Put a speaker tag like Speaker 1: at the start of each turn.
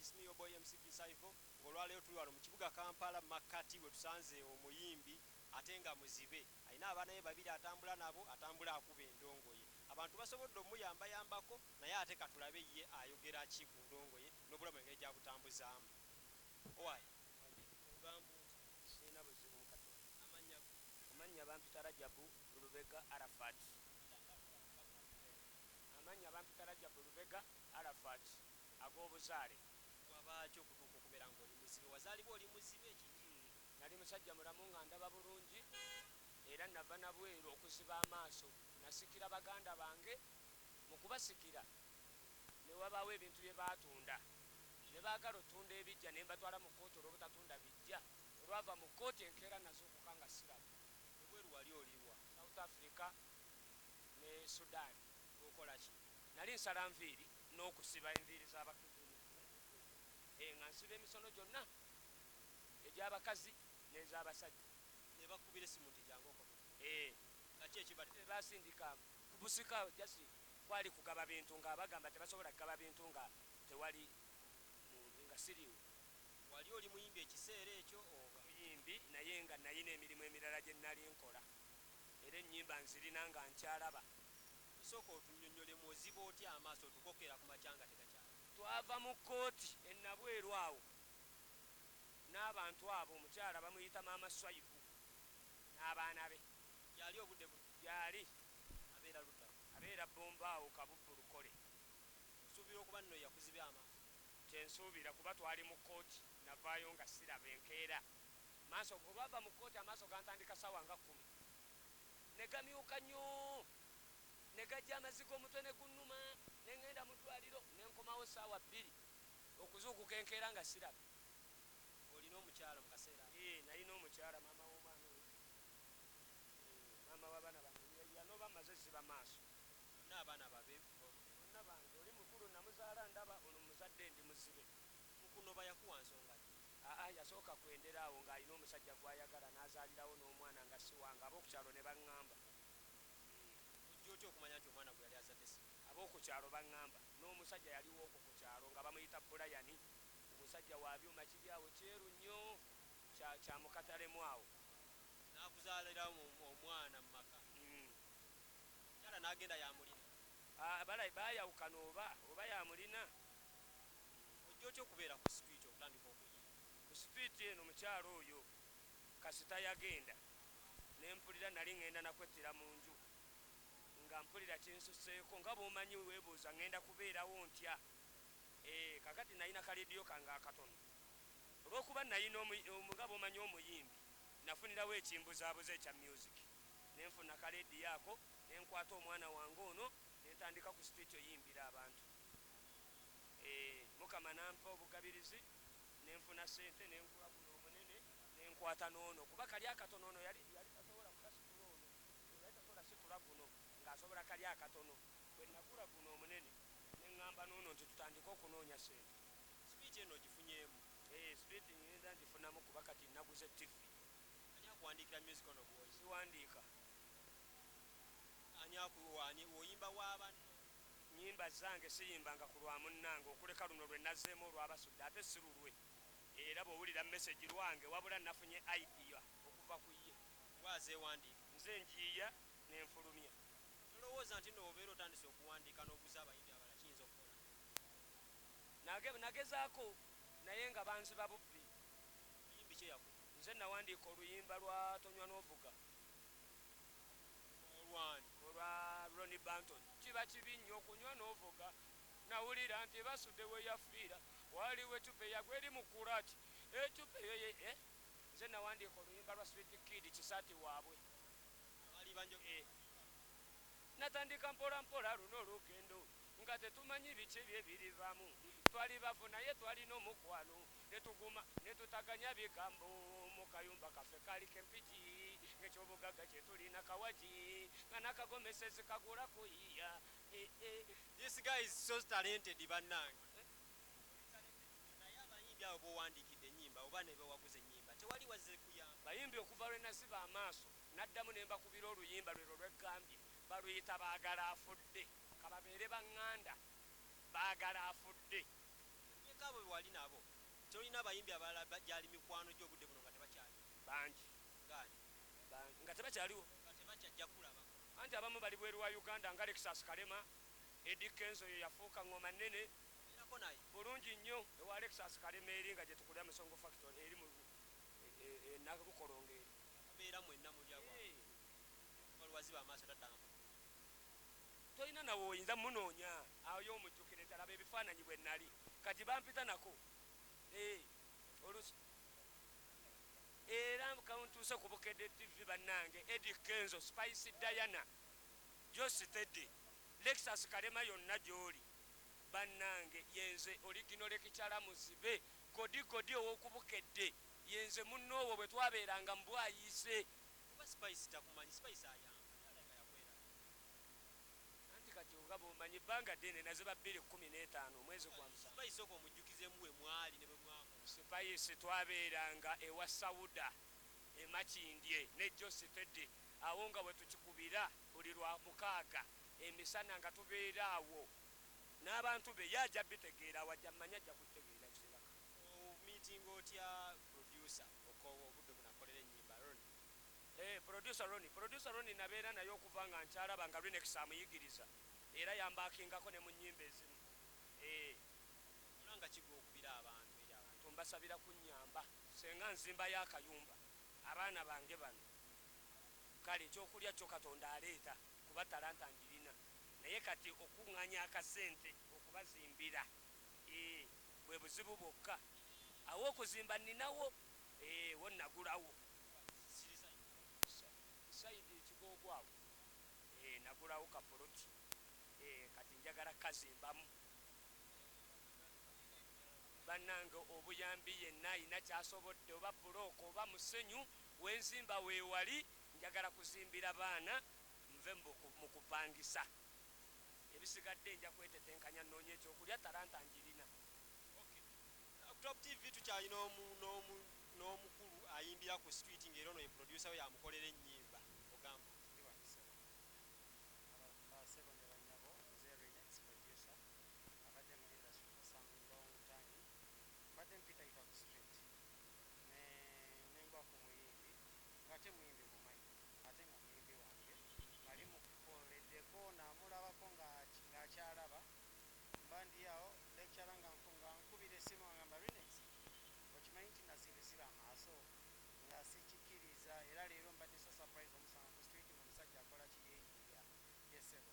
Speaker 1: It's me, your boy MC Kisaivo. Ngolwaleero tuli wano mu kibuga Kampala Makati we tusanze omuyimbi ate nga muzibe. Alina abaana be babiri atambula nabo, atambula akuba endongoye. Abantu basobodde omuyambayambako naye ate katulabe ye ayogera ki ku ndongoye n'obulamu engeri gy'abutambuzaamu. Owaayi ogambo
Speaker 2: sina buzibu mu Katonda.
Speaker 1: Amannya
Speaker 2: bampita Rajabu Lubega Arafat. Amannya bampita Rajabu Lubega Arafat ag'obuzaale.
Speaker 1: Wabaaki okutuuka okubeera ng'oli muzibe? Wazaalibwa oli muzibe ki?
Speaker 2: Nali musajja mulamu nga ndaba bulungi era nava na bweru okusiba amaaso. Nasikira baganda bange mu kubasikira ne wabaawo ebintu bye baatunda. Ne baagala otunda ebijja ne mbatwala mu kkooti olw'obutatunda bijja. Olwava mu kkooti enkeera nazo okukanga sirabu.
Speaker 1: Ebweru wali oliwa?
Speaker 2: South Africa ne Sudan.
Speaker 1: Okola ki?
Speaker 2: Nali nsala nviiri n'okusiba enviiri z'abakazi. Nga nsiba emisono gyonna egy'abakazi n'ez'abasajja.
Speaker 1: Ne bakubira essimu nti jangu okole? Nga ki ekibadde?
Speaker 2: Basindika ku busika jasi kwali kugaba bintu nga bagamba tebasobola kugaba bintu nga tewali nga siriwo.
Speaker 1: Wali oli muyimbi ekiseera ekyo oba?
Speaker 2: Muyimbi naye nga nayina emirimu emirala gye nali nkola era ennyimba nzirina nga nkyalaba.
Speaker 1: Sooka otunnyonnyolemu oziba otya amaaso otukokera ku makyanga tegakyala?
Speaker 2: Twava mu kkooti ennabweru awo n'abantu abo omukyala bamuyita maama Swaibu n'abaana be.
Speaker 1: Yali obudde buli?
Speaker 2: Yali
Speaker 1: abeera ludda?
Speaker 2: abeera Bombaawo Kabubbu Lukole.
Speaker 1: Osuubira okuba nno yakuzibya amaaso?
Speaker 2: Kyensuubira kuba twali mu kkooti navaayo nga siraba enkeera. Maaso olwava mu kkooti amaaso gantandika ssaawa nga 10 ne gamyuka nnyo ne gajja amaziga omutwe ne gunnuma ne ŋŋenda mu ddwaliro ne nkomawo ssaawa 2 okuzuukuka enkeera nga siraba.
Speaker 1: Olina omukyala mu kaseera?
Speaker 2: Nalina omukyala maama w'omwana oyo. Maama w'abaana bange yanooba mmaze ziba maaso.
Speaker 1: Bonna abaana babe?
Speaker 2: Bonna bange. Oli mukulu namuzaala ndaba ono muzadde ndi muzibe.
Speaker 1: Mu kunoba yakuwa nsonga ki?
Speaker 2: Yasooka kwendera awo ng'alina omusajja gw'ayagala n'azaalirawo n'omwana nga si wange. Ab'okukyalo ne baŋŋamba.
Speaker 1: Ojja otya okumanya nti omwana gwe yali azadde si?
Speaker 2: Ab'okukyalo baŋŋamba n'omusajja yaliwo okwo ku kyalo nga bamuyita Bulayani. Omusajja wa byuma kiri awo kyeru nnyo kya mukatalemu awo.
Speaker 1: N'akuzaalirawo omwana mu maka? Omukyala n'agenda yamulina?
Speaker 2: Baayawukana oba yamulina.
Speaker 1: Ojja otya okubeera ku sitwiti okutandika okuyimba?
Speaker 2: Ku sitwiti eno mukyalo oyo kasita yagenda ne mpulira nali ŋŋenda nakwettira mu nju nga mpulira kinsuseeko nga bw'omanyi weebuuza ŋŋenda kubeerawo ntya. Kakati nalina kalediyo kange akatono. Olw'okuba nalina nga bw'omanyi omuyimbi nafunirawo ekimbuzaabuza ekya music ne nfuna kalediyo ako ne nkwata omwana wange ono ne ntandika ku sitwiti oyimbira abantu. Mukama nampa obugabirizi ne nfuna ssente ne nkula guno omunene ne nkwata n'ono kuba kali akatono ono yali tasobola kukasitula ono yali tasobola situla guno ng'asobola kali akatono. Bwe nakula guno omunene ne ŋŋamba n'ono nti tutandike okunoonya ssente.
Speaker 1: Sitwiti eno ogifunyeemu?
Speaker 2: Sitwiti ngenda ngifunamu kuba kati naguze TV.
Speaker 1: Ani akuwandiikira music ono bw'oyi?
Speaker 2: Siwandiika.
Speaker 1: Ani akuwaani oyimba w'abanno?
Speaker 2: Nnyimba zange siyimbanga ku lwa munnange okuleka luno lwe nazzeemu olw'abasudde ate si lulwe. Era bw'owulira mesegi lwange wabula nafunye idea okuva ku ye.
Speaker 1: Waazeewandiika?
Speaker 2: Nze njiiya ne nfulumya.
Speaker 1: Tolowooza nti n'obeera otandise okuwandiika n'oguza abayimbi abalala kiyinza okukola?
Speaker 2: Nagezaako naye nga banziba bubbi.
Speaker 1: Luyimbi kye yakuba?
Speaker 2: Nze nawandiika oluyimba lwa Tonywa n'ovuga.
Speaker 1: Olwani?
Speaker 2: Olwa Ronnie Banton. Kiba kibi nnyo okunywa n'ovuga. Nawulira nti basudde we yafiira waliwo ecupa eyagwa eri mu kulaati. Ecupa eyo nze nawandiika oluyimba lwa Sweet Kid Kisaati waabwe.
Speaker 1: Bali banjo?
Speaker 2: Natandika mpola mpola luno olugendo nga tetumanyi biki bye birivaamu. Twali bavu naye twalina omukwano ne tuguma ne tutaganya bigambo mu kayumba kaffe kali kempiki ng'ekyobugagga kye tulina kawagi nga nakagomesezi kagula kuyiya.
Speaker 1: This guy is so talented bannange. Naye abayimbi abo b'owandiikidde ennyimba oba ne bewaguza ennyimba tewali wazze kuyamba?
Speaker 2: Bayimbi okuva lwe naziba amaaso naddamu ne mbakubira oluyimba lwe lw'eggambye baluyita baagala afudde. Kababeere baŋŋanda baagala afudde.
Speaker 1: Abo wali nabo tolina abayimbi abalala gyali mikwano gy'obudde buno nga tebakyali
Speaker 2: bangi
Speaker 1: gaani
Speaker 2: nga tebakyaliwo
Speaker 1: nga tebakyajja kulabako
Speaker 2: anti abamu bali bweru wa uganda nga Alexis Kalema, Eddie Kenzo yo yafuuka ngoma nnene
Speaker 1: erako naye
Speaker 2: bulungi nnyo ewa Alexis Kalema eri nga gye tukulira Musongo Factory eri mu nalukolongo eri
Speaker 1: abeera mwenna mulyabwa waziba amaaso taddanga
Speaker 2: tolina nawe oyinza munoonya ayo omujjukire nti alaba ebifaananyi bwe nnali kati bampita nako olusi era kantuuse ku Bukedde TV bannange Eddie Kenzo, Spice Diana, Josi Teddy, Lexus Kalema yonna gy'oli bannange yenze oligino lekikyala muzibe godi ow'oku Bukedde yenze munnoowo bwe twabeeranga mbwayise
Speaker 1: kuba Spice takumanyi Spice ayamba
Speaker 2: anti kati nga bw'omanyi ebbanga ddene naziba 2015 omwezi gwa musanvu
Speaker 1: Spice okwo omujjukizemu we mwali ne bwe mwakola
Speaker 2: Spice twabeeranga ewa Sauda emakindye ne Josi Teddy awo nga bwe tukikubira buli lwa mukaaga emisana nga tubeera awo n'abantu be yajja bitegeera wajja mmanya ajja kutegeera kisebaka
Speaker 1: meeting otya producer okowo obudde bunakolera ennyimba
Speaker 2: producer Roni nabeera naye okuva nga nkyalaba nga Renex amuyigiriza era yambakingako ne mu nnyimba ezimu
Speaker 1: olanga kigo okubira abantu eri abantu
Speaker 2: mbasabira kunnyamba senga nzimba y'akayumba abaana bange bano kale ekyokulya kyo Katonda aleeta kuba talanta njirina naye kati okuŋŋanya akasente okubazimbira bwe buzibu bwokka awo okuzimba nninawo wo nagulawo saidi ekigogwawo nagulawo kapoloti kati njagala kazimbamu bannange obuyambi yenna ayina kyasobodde oba bulooka oba musenyu wenzimba weewali njagala kuzimbira baana nve mu kupangisa ebisigadde nja kwetetenkanya noonya ekyokulya talanta njirina
Speaker 1: Top TV tukyalina n'omukulu ayimbira ku street ng'era ono ye producer we yamukolera ennyimba ogamba
Speaker 3: ate muyimbi mumanyi ate nga muyimbi wange ngali mukukoleddeko namulabako ng'akyalaba mba ndi awo lectura nga nkubira essimu agamba Renex okimanyi nti nazimbe siba amaaso nga sikikkiriza era leero mbadde sa surprise omusanga ku street nga omusajja akola kiyeyiga yesebo